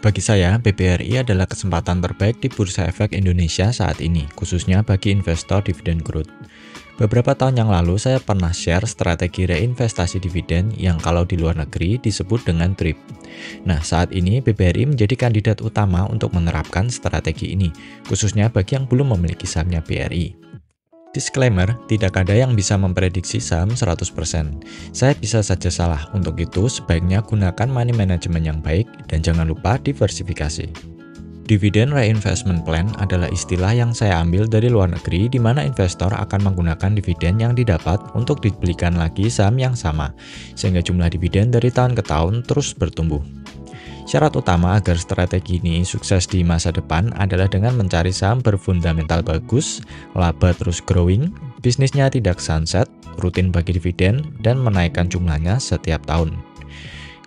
Bagi saya, BBRI adalah kesempatan terbaik di Bursa Efek Indonesia saat ini, khususnya bagi investor dividen growth. Beberapa tahun yang lalu, saya pernah share strategi reinvestasi dividen yang kalau di luar negeri disebut dengan DRIP. Nah, saat ini BBRI menjadi kandidat utama untuk menerapkan strategi ini, khususnya bagi yang belum memiliki sahamnya BRI. Disclaimer, tidak ada yang bisa memprediksi saham 100%. Saya bisa saja salah, untuk itu sebaiknya gunakan money management yang baik dan jangan lupa diversifikasi. Dividend Reinvestment Plan adalah istilah yang saya ambil dari luar negeri di mana investor akan menggunakan dividen yang didapat untuk dibelikan lagi saham yang sama, sehingga jumlah dividen dari tahun ke tahun terus bertumbuh. Syarat utama agar strategi ini sukses di masa depan adalah dengan mencari saham berfundamental bagus, laba terus growing, bisnisnya tidak sunset, rutin bagi dividen, dan menaikkan jumlahnya setiap tahun.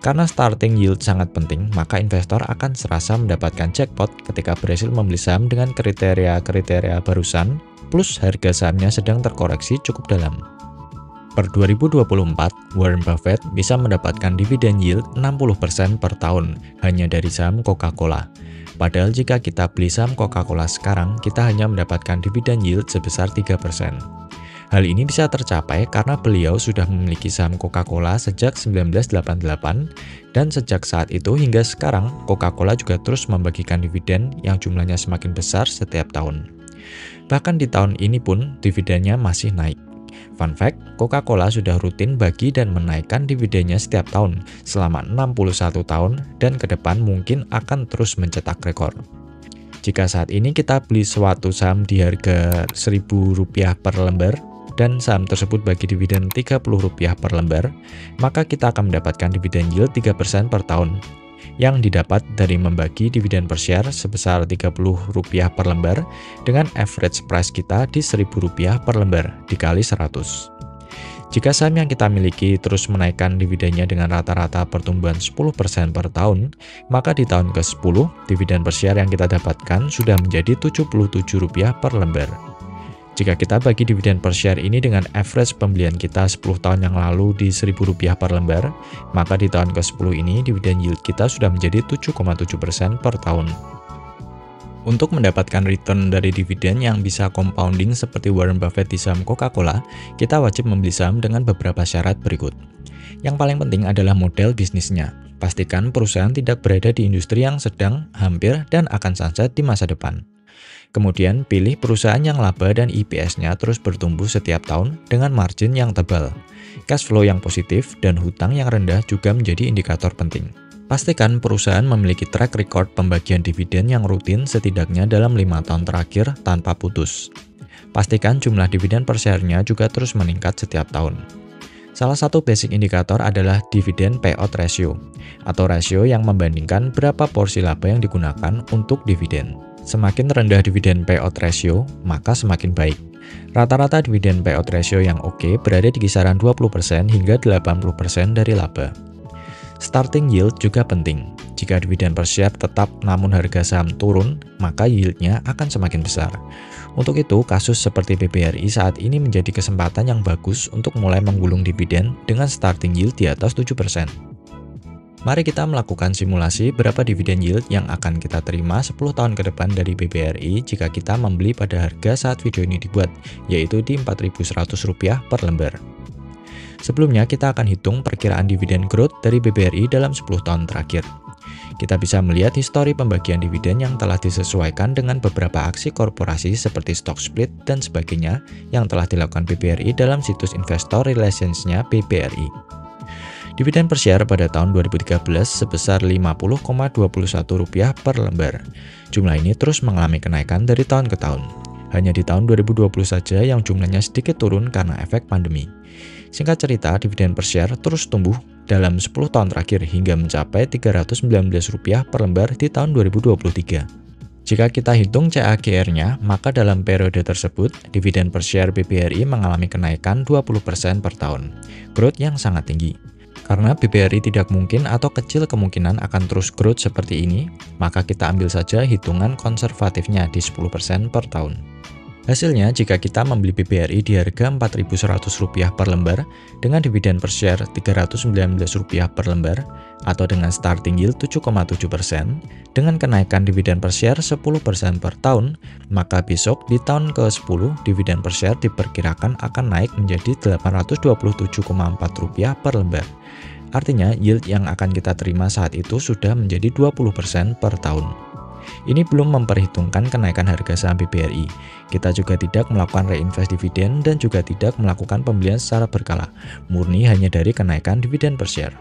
Karena starting yield sangat penting, maka investor akan serasa mendapatkan jackpot ketika berhasil membeli saham dengan kriteria-kriteria barusan, plus harga sahamnya sedang terkoreksi cukup dalam. Per 2024, Warren Buffett bisa mendapatkan dividen yield 60% per tahun hanya dari saham Coca-Cola. Padahal jika kita beli saham Coca-Cola sekarang, kita hanya mendapatkan dividen yield sebesar 3%. Hal ini bisa tercapai karena beliau sudah memiliki saham Coca-Cola sejak 1988 dan sejak saat itu hingga sekarang, Coca-Cola juga terus membagikan dividen yang jumlahnya semakin besar setiap tahun. Bahkan di tahun ini pun dividennya masih naik. Fun fact, Coca-Cola sudah rutin bagi dan menaikkan dividennya setiap tahun selama 61 tahun dan ke depan mungkin akan terus mencetak rekor. Jika saat ini kita beli suatu saham di harga Rp1.000 per lembar dan saham tersebut bagi dividen Rp30 per lembar, maka kita akan mendapatkan dividen yield 3% per tahun yang didapat dari membagi dividen per share sebesar Rp30 per lembar dengan average price kita di Rp1.000 per lembar dikali 100. Jika saham yang kita miliki terus menaikkan dividennya dengan rata-rata pertumbuhan 10% per tahun, maka di tahun ke-10, dividen per share yang kita dapatkan sudah menjadi Rp77 per lembar. Jika kita bagi dividen per share ini dengan average pembelian kita 10 tahun yang lalu di Rp1.000 per lembar, maka di tahun ke-10 ini dividen yield kita sudah menjadi 7,7% per tahun. Untuk mendapatkan return dari dividen yang bisa compounding seperti Warren Buffett di saham Coca-Cola, kita wajib membeli saham dengan beberapa syarat berikut. Yang paling penting adalah model bisnisnya. Pastikan perusahaan tidak berada di industri yang sedang, hampir, dan akan sunset di masa depan. Kemudian, pilih perusahaan yang laba dan EPS-nya terus bertumbuh setiap tahun dengan margin yang tebal. Cash flow yang positif dan hutang yang rendah juga menjadi indikator penting. Pastikan perusahaan memiliki track record pembagian dividen yang rutin setidaknya dalam 5 tahun terakhir tanpa putus. Pastikan jumlah dividen per share-nya juga terus meningkat setiap tahun. Salah satu basic indikator adalah dividend payout ratio, atau rasio yang membandingkan berapa porsi laba yang digunakan untuk dividen. Semakin rendah dividen payout ratio, maka semakin baik. Rata-rata dividen payout ratio yang oke berada di kisaran 20% hingga 80% dari laba. Starting yield juga penting. Jika dividen per share tetap namun harga saham turun, maka yieldnya akan semakin besar. Untuk itu, kasus seperti BBRI saat ini menjadi kesempatan yang bagus untuk mulai menggulung dividen dengan starting yield di atas 7%. Mari kita melakukan simulasi berapa dividen yield yang akan kita terima 10 tahun ke depan dari BBRI jika kita membeli pada harga saat video ini dibuat, yaitu di Rp4.100 per lembar. Sebelumnya, kita akan hitung perkiraan dividen growth dari BBRI dalam 10 tahun terakhir. Kita bisa melihat histori pembagian dividen yang telah disesuaikan dengan beberapa aksi korporasi seperti stock split dan sebagainya yang telah dilakukan BBRI dalam situs Investor Relations-nya BBRI. Dividen per share pada tahun 2013 sebesar Rp50,21 per lembar. Jumlah ini terus mengalami kenaikan dari tahun ke tahun. Hanya di tahun 2020 saja yang jumlahnya sedikit turun karena efek pandemi. Singkat cerita, dividen per share terus tumbuh dalam 10 tahun terakhir hingga mencapai Rp319 per lembar di tahun 2023. Jika kita hitung CAGR-nya, maka dalam periode tersebut, dividen per share BBRI mengalami kenaikan 20% per tahun. Growth yang sangat tinggi. Karena BBRI tidak mungkin atau kecil kemungkinan akan terus growth seperti ini, maka kita ambil saja hitungan konservatifnya di 10% per tahun. Hasilnya, jika kita membeli BBRI di harga Rp4.100 per lembar dengan dividen per share Rp319 per lembar atau dengan starting yield 7,7%, dengan kenaikan dividen per share 10% per tahun, maka besok di tahun ke-10 dividen per share diperkirakan akan naik menjadi Rp827,4 per lembar. Artinya, yield yang akan kita terima saat itu sudah menjadi 20% per tahun. Ini belum memperhitungkan kenaikan harga saham BBRI. Kita juga tidak melakukan reinvest dividen dan juga tidak melakukan pembelian secara berkala, murni hanya dari kenaikan dividen per share.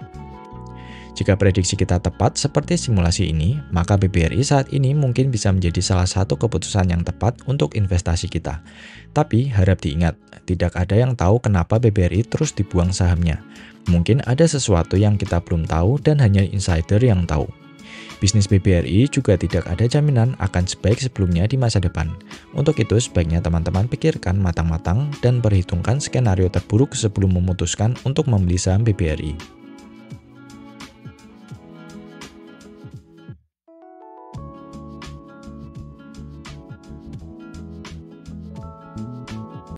Jika prediksi kita tepat seperti simulasi ini, maka BBRI saat ini mungkin bisa menjadi salah satu keputusan yang tepat untuk investasi kita. Tapi harap diingat, tidak ada yang tahu kenapa BBRI terus dibuang sahamnya. Mungkin ada sesuatu yang kita belum tahu dan hanya insider yang tahu. Bisnis BBRI juga tidak ada jaminan akan sebaik sebelumnya di masa depan. Untuk itu, sebaiknya teman-teman pikirkan matang-matang dan perhitungkan skenario terburuk sebelum memutuskan untuk membeli saham BBRI.